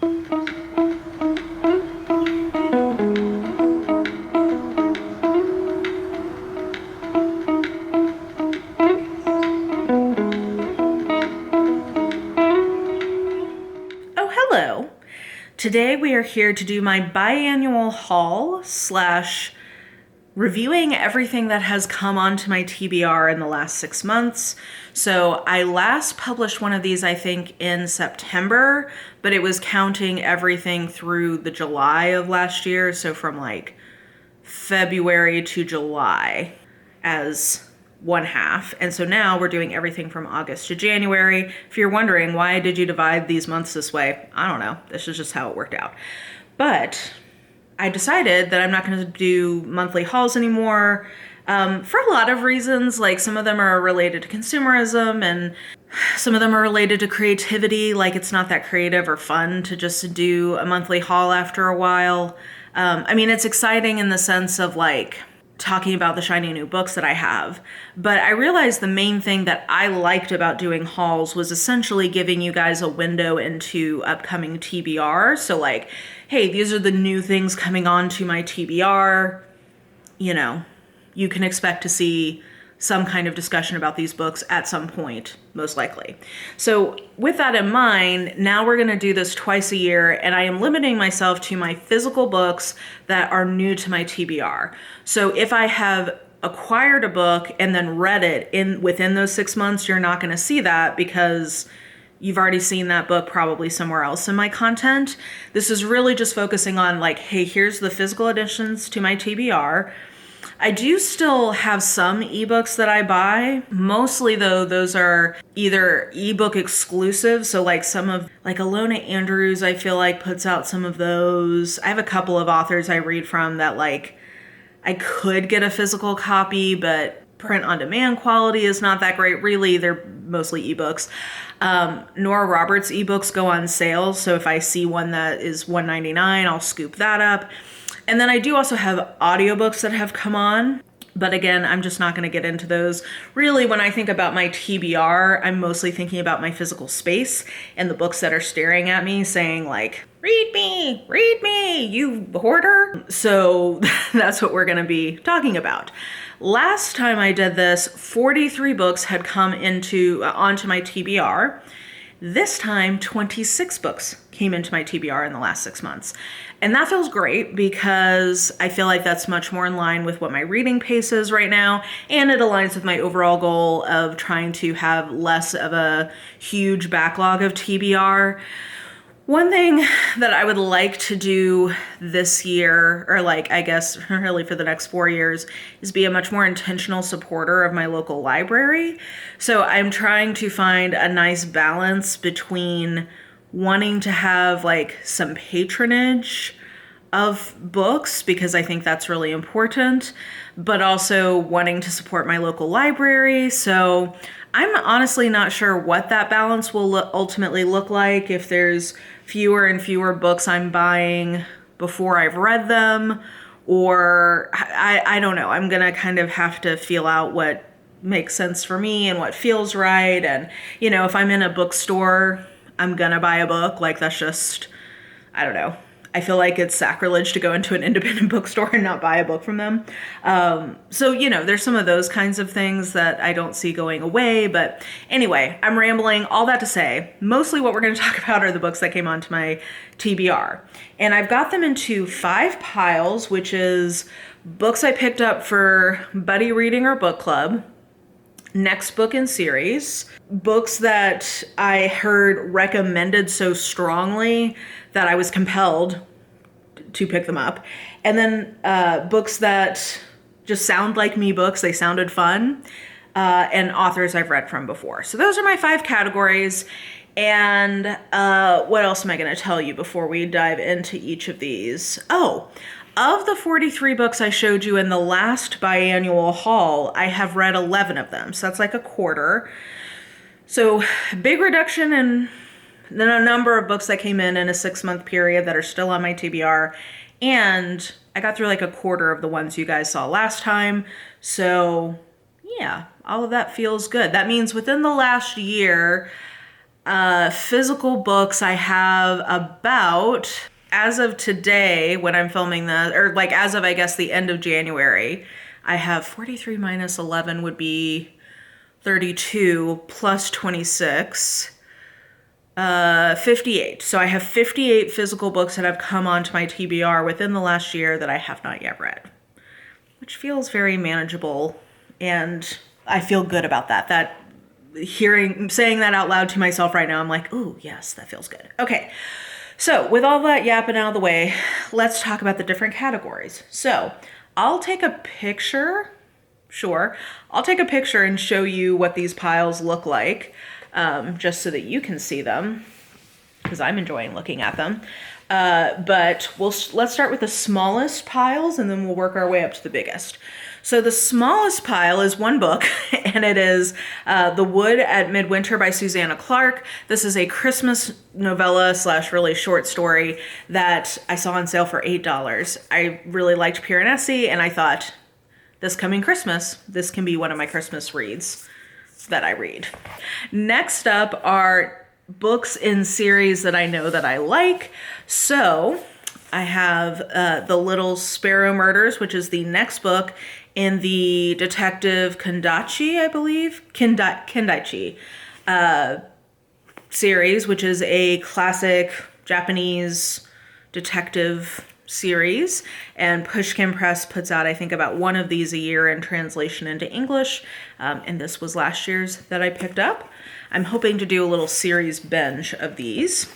Oh, hello. Today we are here to do my biannual haul slash reviewing everything that has come onto my TBR in the last 6 months. So I last published one of these, I think, in September, but it was counting everything through the July of last year. So from like February to July as one half. And so now we're doing everything from August to January. If you're wondering, why did you divide these months this way? I don't know. This is just how it worked out. But I decided that I'm not going to do monthly hauls anymore for a lot of reasons. Like some of them are related to consumerism and some of them are related to creativity. Like it's not that creative or fun to just do a monthly haul after a while. I mean, it's exciting in the sense of like talking about the shiny new books that I have. But I realized the main thing that I liked about doing hauls was essentially giving you guys a window into upcoming TBR. So like, hey, these are the new things coming on to my TBR. You know, you can expect to see some kind of discussion about these books at some point, most likely. So with that in mind, now we're gonna do this twice a year, and I am limiting myself to my physical books that are new to my TBR. So if I have acquired a book and then read it within those 6 months, you're not gonna see that because you've already seen that book probably somewhere else in my content. This is really just focusing on like, hey, here's the physical additions to my TBR. I do still have some ebooks that I buy. Mostly though, those are either ebook exclusive. So like some of like Alona Andrews, I feel like puts out some of those. I have a couple of authors I read from that like I could get a physical copy, but print on demand quality is not that great. Really, they're mostly ebooks. Nora Roberts ebooks go on sale. So if I see one that is $1.99, I'll scoop that up. And then I do also have audiobooks that have come on, but again, I'm just not going to get into those. Really, when I think about my TBR, I'm mostly thinking about my physical space and the books that are staring at me saying like, read me, you hoarder. So that's what we're going to be talking about. Last time I did this, 43 books had come onto my TBR. This time, 26 books came into my TBR in the last 6 months. And that feels great because I feel like that's much more in line with what my reading pace is right now. And it aligns with my overall goal of trying to have less of a huge backlog of TBR. One thing that I would like to do this year, or like, I guess really for the next 4 years, is be a much more intentional supporter of my local library. So I'm trying to find a nice balance between wanting to have like some patronage of books because I think that's really important, but also wanting to support my local library. So I'm honestly not sure what that balance will ultimately look like, if there's fewer and fewer books I'm buying before I've read them, or I don't know. I'm gonna kind of have to feel out what makes sense for me and what feels right. And, you know, if I'm in a bookstore, I'm gonna buy a book. Like that's just, I don't know. I feel like it's sacrilege to go into an independent bookstore and not buy a book from them. So, you know, there's some of those kinds of things that I don't see going away. But anyway, I'm rambling. All that to say, mostly what we're going to talk about are the books that came onto my TBR. And I've got them into 5 piles, which is books I picked up for buddy reading or book club, next book in series, books that I heard recommended so strongly that I was compelled to pick them up, and then books that just sound like me books. They sounded fun, and authors I've read from before. So those are my 5 categories. And what else am I going to tell you before we dive into each of these? Oh, of the 43 books I showed you in the last biannual haul, I have read 11 of them. So that's like a quarter. So big reduction in the number of books that came in a 6-month period that are still on my TBR. And I got through like a quarter of the ones you guys saw last time. So yeah, all of that feels good. That means within the last year, Physical books, I have about, as of today, when I'm filming this, or like as of, I guess, the end of January, I have 43 minus 11 would be 32 plus 26, 58. So I have 58 physical books that have come onto my TBR within the last year that I have not yet read, which feels very manageable, and I feel good about that. Saying that out loud to myself right now, I'm like, ooh, yes, that feels good. Okay, so with all that yapping out of the way, let's talk about the different categories. So I'll take a picture, sure, I'll take a picture and show you what these piles look like, just so that you can see them, because I'm enjoying looking at them. But let's start with the smallest piles, and then we'll work our way up to the biggest. So the smallest pile is one book, and it is The Wood at Midwinter by Susanna Clark. This is a Christmas novella / really short story that I saw on sale for $8. I really liked Piranesi, and I thought, this coming Christmas, this can be one of my Christmas reads that I read. Next up are books in series that I know that I like. So I have The Little Sparrow Murders, which is the next book in the Detective Kindaichi, I believe, Kindaichi series, which is a classic Japanese detective series. And Pushkin Press puts out, I think, about one of these a year in translation into English. And this was last year's that I picked up. I'm hoping to do a little series binge of these.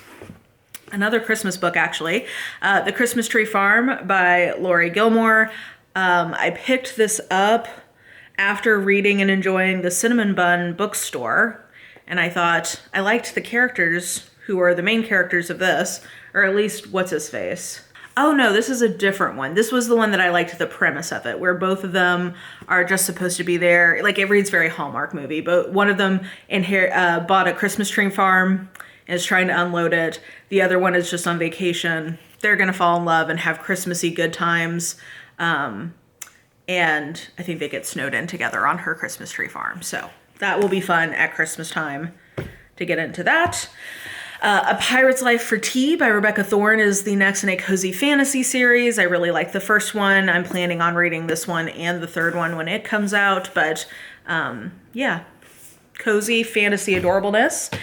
Another Christmas book, actually, The Christmas Tree Farm by Laurie Gilmore. I picked this up after reading and enjoying The Cinnamon Bun Bookstore, and I thought I liked the characters who are the main characters of this, or at least what's his face. Oh no, this is a different one. This was the one that I liked the premise of it, where both of them are just supposed to be there. Like, it reads very Hallmark movie, but one of them bought a Christmas tree farm and is trying to unload it. The other one is just on vacation. They're gonna fall in love and have Christmassy good times. And I think they get snowed in together on her Christmas tree farm. So that will be fun at Christmas time to get into that. A Pirate's Life for Tea by Rebecca Thorne is the next in a cozy fantasy series. I really like the first one. I'm planning on reading this one and the third one when it comes out. But yeah, cozy fantasy adorableness.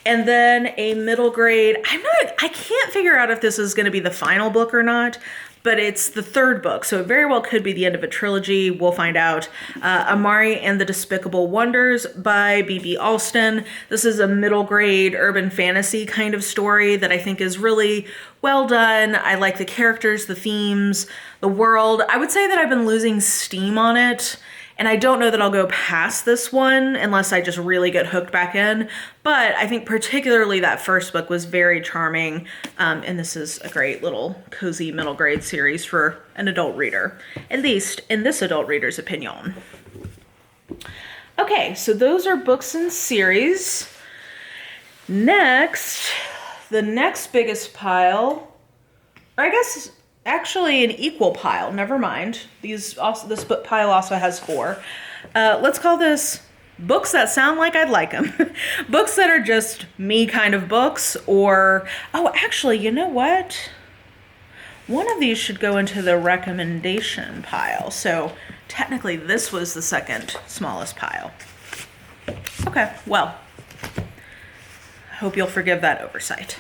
And then a middle grade, I can't figure out if this is going to be the final book or not, but it's the third book, so it very well could be the end of a trilogy. We'll find out. Amari and the Despicable Wonders by B.B. Alston. This is a middle grade urban fantasy kind of story that I think is really well done. I like the characters, the themes, the world. I would say that I've been losing steam on it, and I don't know that I'll go past this one unless I just really get hooked back in. But I think particularly that first book was very charming. And this is a great little cozy middle grade series for an adult reader, at least in this adult reader's opinion. Okay, so those are books in series. Next, the next biggest pile, or I guess actually an equal pile, never mind. This book pile also has 4. Let's call this books that sound like I'd like them. Books that are just me kind of books, or, oh, actually, you know what? One of these should go into the recommendation pile. So technically this was the second smallest pile. Okay, well, I hope you'll forgive that oversight.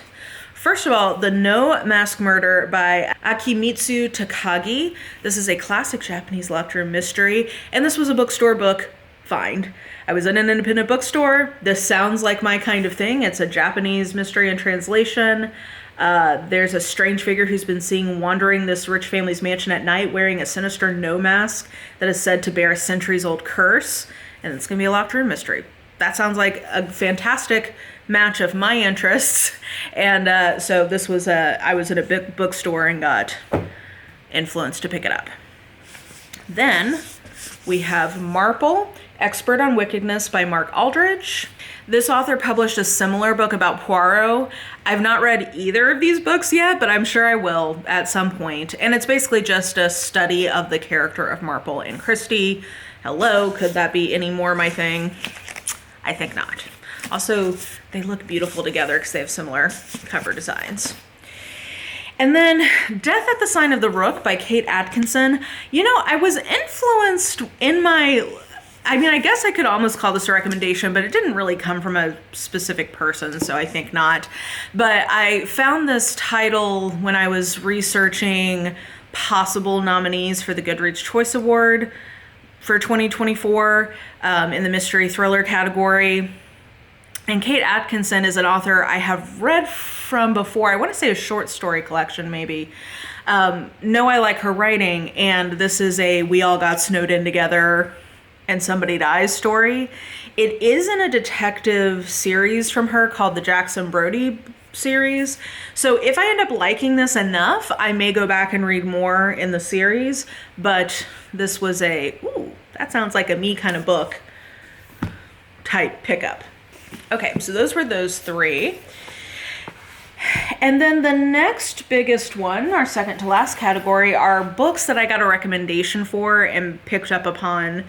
First of all, The No Mask Murder by Akimitsu Takagi. This is a classic Japanese locked room mystery, and this was a bookstore book find. I was in an independent bookstore. This sounds like my kind of thing. It's a Japanese mystery and translation. There's a strange figure who's been seen wandering this rich family's mansion at night wearing a sinister no mask that is said to bear a centuries-old curse, and it's going to be a locked room mystery. That sounds like a fantastic match of my interests, and so this was I was at a big bookstore and got influenced to pick it up. Then we have Marple, Expert on Wickedness by Mark Aldridge. This author published a similar book about Poirot. I've not read either of these books yet, but I'm sure I will at some point. And it's basically just a study of the character of Marple and Christie. Hello, could that be any more my thing? I think not. Also, they look beautiful together because they have similar cover designs. And then Death at the Sign of the Rook by Kate Atkinson. You know, I was influenced in I guess I could almost call this a recommendation, but it didn't really come from a specific person, so I think not. But I found this title when I was researching possible nominees for the Goodreads Choice Award for 2024 in the mystery thriller category. And Kate Atkinson is an author I have read from before. I want to say a short story collection, maybe. Know I like her writing, and this is a we all got snowed in together and somebody dies story. It is in a detective series from her called the Jackson Brody series. So if I end up liking this enough, I may go back and read more in the series. But this was that sounds like a me kind of book type pickup. Okay, so those were those three. And then the next biggest one, our second to last category, are books that I got a recommendation for and picked up upon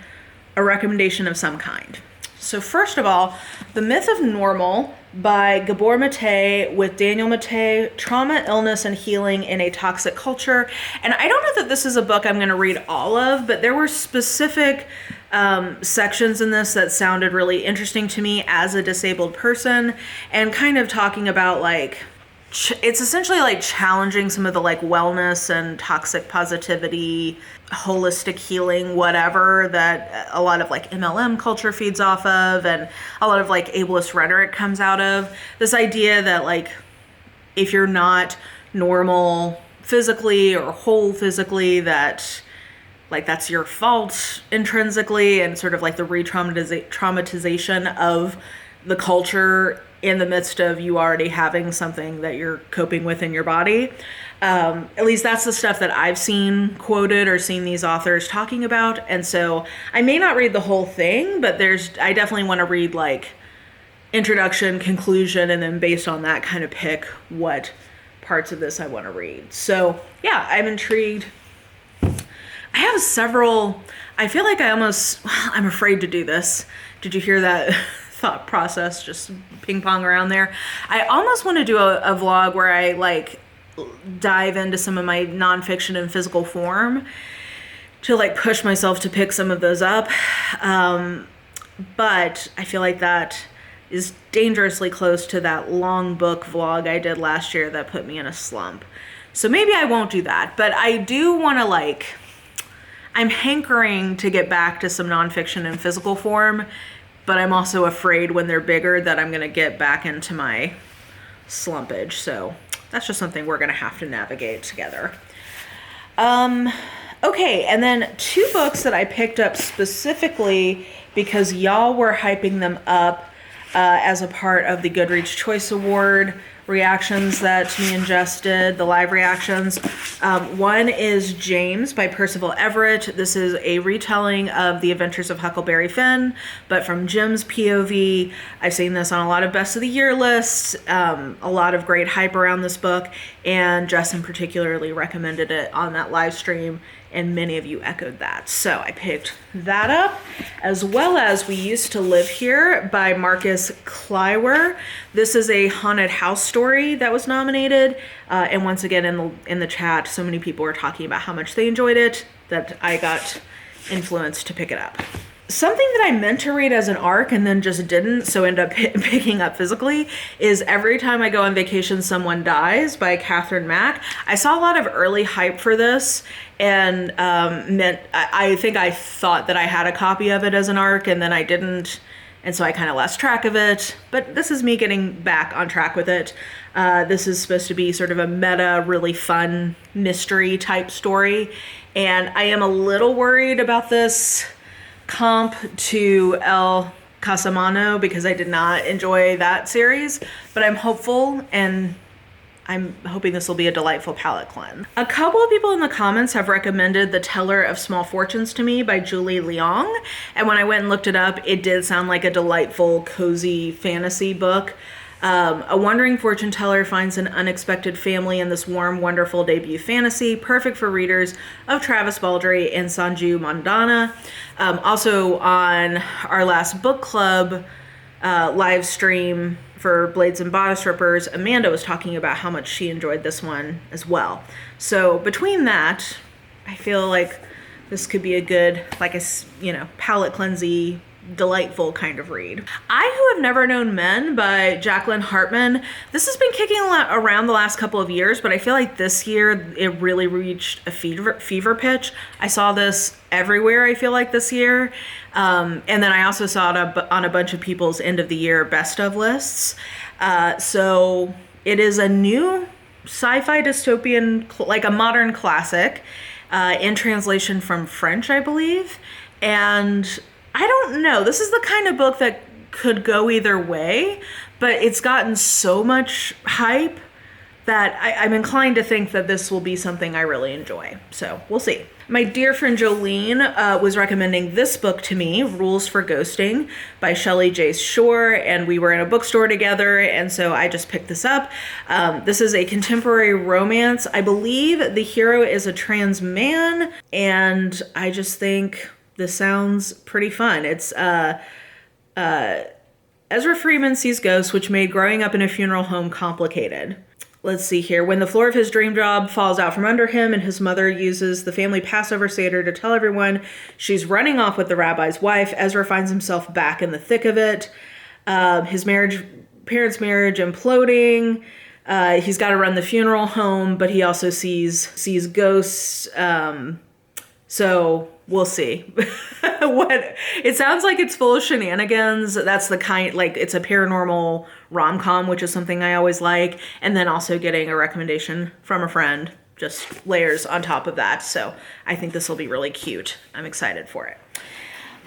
a recommendation of some kind. So first of all, The Myth of Normal by Gabor Mate with Daniel Mate, Trauma, Illness, and Healing in a Toxic Culture. And I don't know that this is a book I'm going to read all of, but there were specific sections in this that sounded really interesting to me as a disabled person, and kind of talking about it's essentially like challenging some of the wellness and toxic positivity, holistic healing, whatever, that a lot of MLM culture feeds off of, and a lot of ableist rhetoric comes out of. This idea that if you're not normal physically or whole physically, that that's your fault intrinsically, and sort of the re-traumatization of the culture in the midst of you already having something that you're coping with in your body. At least that's the stuff that I've seen quoted or seen these authors talking about. And so I may not read the whole thing, but I definitely want to read introduction, conclusion, and then based on that kind of pick what parts of this I want to read. So yeah, I'm intrigued. I have several, I feel like I'm afraid to do this. Did you hear that thought process just ping pong around there? I almost want to do a vlog where I dive into some of my nonfiction in physical form to push myself to pick some of those up. But I feel like that is dangerously close to that long book vlog I did last year that put me in a slump. So maybe I won't do that, but I do want to I'm hankering to get back to some nonfiction in physical form, but I'm also afraid when they're bigger that I'm going to get back into my slumpage. So that's just something we're going to have to navigate together. Okay, and then two books that I picked up specifically because y'all were hyping them up as a part of the Goodreads Choice Award reactions that me and Jess did, the live reactions. One is James by Percival Everett. This is a retelling of The Adventures of Huckleberry Finn, but from Jim's POV. I've seen this on a lot of best of the year lists, a lot of great hype around this book, and Justin particularly recommended it on that live stream, and many of you echoed that. So I picked that up, as well as We Used to Live Here by Marcus Kleiwer. This is a haunted house story that was nominated. And once again, in the chat, so many people were talking about how much they enjoyed it that I got influenced to pick it up. Something that I meant to read as an ARC and then just didn't, so end up picking up physically, is Every Time I Go on Vacation, Someone Dies by Catherine Mack. I saw a lot of early hype for this, and I think I thought that I had a copy of it as an ARC, and then I didn't, and so I kind of lost track of it. But this is me getting back on track with it. This is supposed to be sort of a meta, really fun mystery type story, and I am a little worried about this comp to El Casamano because I did not enjoy that series, but I'm hopeful, and I'm hoping this will be a delightful palate cleanse. A couple of people in the comments have recommended The Teller of Small Fortunes to me by Julie Leong, and when I went and looked it up, it did sound like a delightful, cozy fantasy book. A wandering fortune teller finds an unexpected family in this warm, wonderful debut fantasy, perfect for readers of Travis Baldree and Sanju Mandana. Also on our last book club live stream for Blades and Bodice Rippers, Amanda was talking about how much she enjoyed this one as well. So between that, I feel like this could be a good, like a, palate cleansey, delightful kind of read. I Who Have Never Known Men by Jacqueline Hartman. This has been kicking around the last couple of years, but I feel like this year it really reached a fever pitch. I saw this everywhere, I feel like, this year. And then I also saw it on a bunch of people's end of the year best of lists. So it is a new sci-fi dystopian, like a modern classic, in translation from French, I believe. And I don't know. This is the kind of book that could go either way, but it's gotten so much hype that I'm inclined to think that this will be something I really enjoy. So we'll see. My dear friend Jolene was recommending this book to me, Rules for Ghosting by Shelley J. Shore, and we were in a bookstore together, and so I just picked this up. This is a contemporary romance. I believe the hero is a trans man, and I just think this sounds pretty fun. It's Ezra Freeman sees ghosts, which made growing up in a funeral home complicated. Let's see here. When the floor of his dream job falls out from under him and his mother uses the family Passover Seder to tell everyone she's running off with the rabbi's wife, Ezra finds himself back in the thick of it. His parents' marriage imploding. He's got to run the funeral home, but he also sees ghosts. So we'll see. It sounds like it's full of shenanigans. That's the kind, like, it's a paranormal rom-com, which is something I always like. And then also getting a recommendation from a friend, just layers on top of that. So I think this will be really cute. I'm excited for it.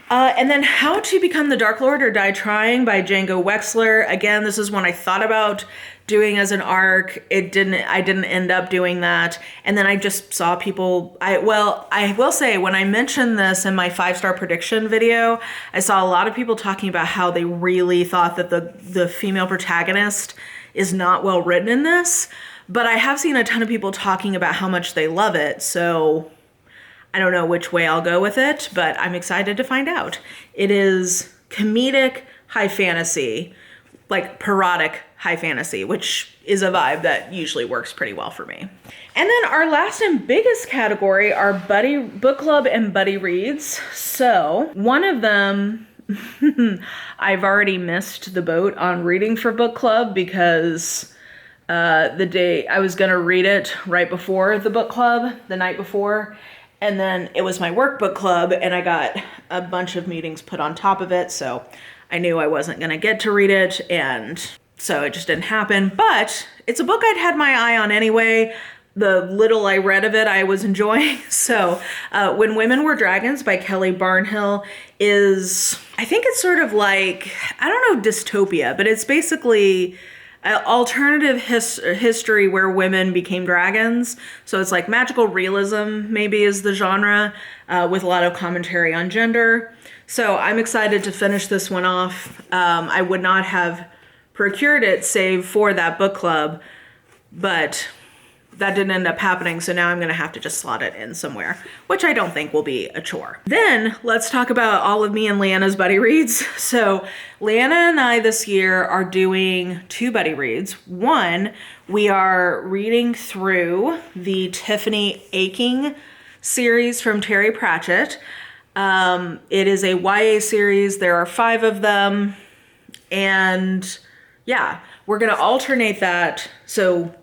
And then How to Become the Dark Lord or Die Trying by Django Wexler. Again, this is one I thought about doing as an arc. I didn't end up doing that. And then I just saw people, I will say, when I mentioned this in my 5-star prediction video, I saw a lot of people talking about how they really thought that the female protagonist is not well written in this. But I have seen a ton of people talking about how much they love it. So I don't know which way I'll go with it, but I'm excited to find out. It is comedic high fantasy, like parodic high fantasy, which is a vibe that usually works pretty well for me. And then our last and biggest category are book club and buddy reads. So one of them, I've already missed the boat on reading for book club because the day I was gonna read it right before the book club, the night before, and then it was my work book club and I got a bunch of meetings put on top of it. So I knew I wasn't gonna get to read it, and so it just didn't happen. But it's a book I'd had my eye on anyway. The little I read of it, I was enjoying. So When Women Were Dragons by Kelly Barnhill is, I think it's sort of like, I don't know, dystopia, but it's basically alternative history where women became dragons. So it's like magical realism maybe is the genre, with a lot of commentary on gender. So I'm excited to finish this one off. I would not have procured it save for that book club, but that didn't end up happening. So now I'm going to have to just slot it in somewhere, which I don't think will be a chore. Then let's talk about all of me and Leanna's buddy reads. So Leanna and I this year are doing 2 buddy reads. One, we are reading through the Tiffany Aching series from Terry Pratchett. It is a YA series. There are 5 of them. And yeah, we're going to alternate that. So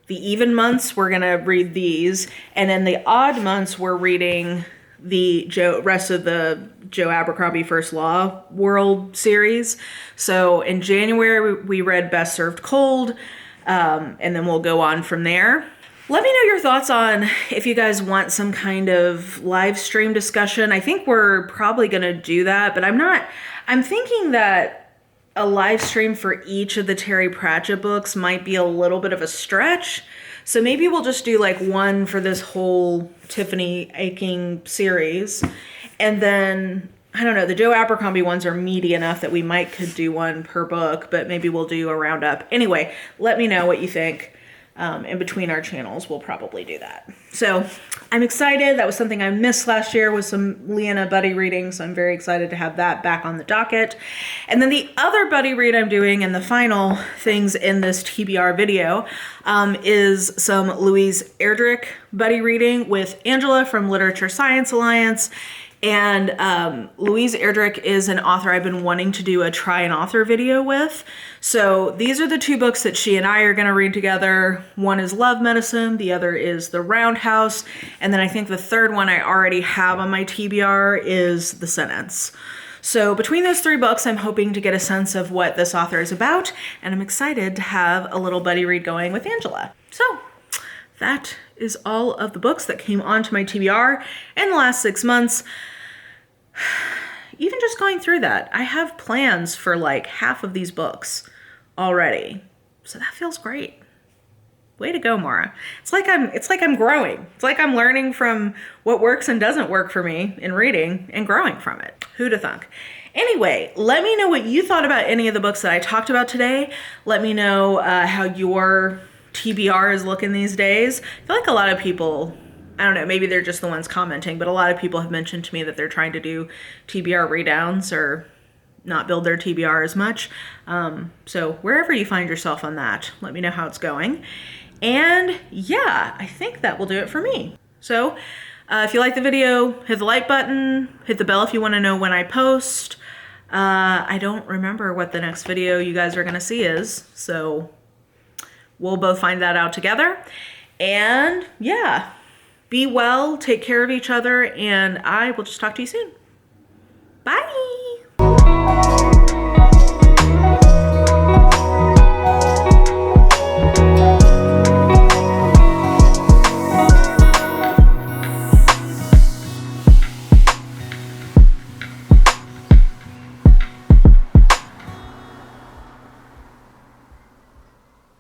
the even months, we're going to read these. And then the odd months, we're reading the rest of the Joe Abercrombie First Law World series. So in January, we read Best Served Cold. And then we'll go on from there. Let me know your thoughts on if you guys want some kind of live stream discussion. I think we're probably going to do that, but I'm thinking that a live stream for each of the Terry Pratchett books might be a little bit of a stretch. So maybe we'll just do like one for this whole Tiffany Aching series. And then, I don't know, the Joe Abercrombie ones are meaty enough that we could do one per book, but maybe we'll do a roundup. Anyway, let me know what you think. in between our channels, we'll probably do that. So I'm excited. That was something I missed last year with some Leanna buddy reading. So I'm very excited to have that back on the docket. And then the other buddy read I'm doing, and the final things in this TBR video, is some Louise Erdrich buddy reading with Angela from Literature Science Alliance. And Louise Erdrich is an author I've been wanting to do a try an author video with. So these are the two books that she and I are going to read together. One is Love Medicine, the other is The Roundhouse, and then I think the third one I already have on my TBR is The Sentence. So between those three books, I'm hoping to get a sense of what this author is about, and I'm excited to have a little buddy read going with Angela. So that is all of the books that came onto my TBR in the last 6 months. Even just going through that, I have plans for like half of these books already. So that feels great. Way to go, Mara. It's like I'm growing. It's like I'm learning from what works and doesn't work for me in reading and growing from it. Who'da thunk? Anyway, let me know what you thought about any of the books that I talked about today. Let me know how your TBR is looking these days. I feel like a lot of people, I don't know, maybe they're just the ones commenting, but a lot of people have mentioned to me that they're trying to do TBR readowns or not build their TBR as much. So wherever you find yourself on that, let me know how it's going. And yeah, I think that will do it for me. So if you like the video, hit the like button, hit the bell if you want to know when I post. I don't remember what the next video you guys are going to see is, so we'll both find that out together. And yeah, be well, take care of each other, and I will just talk to you soon. Bye.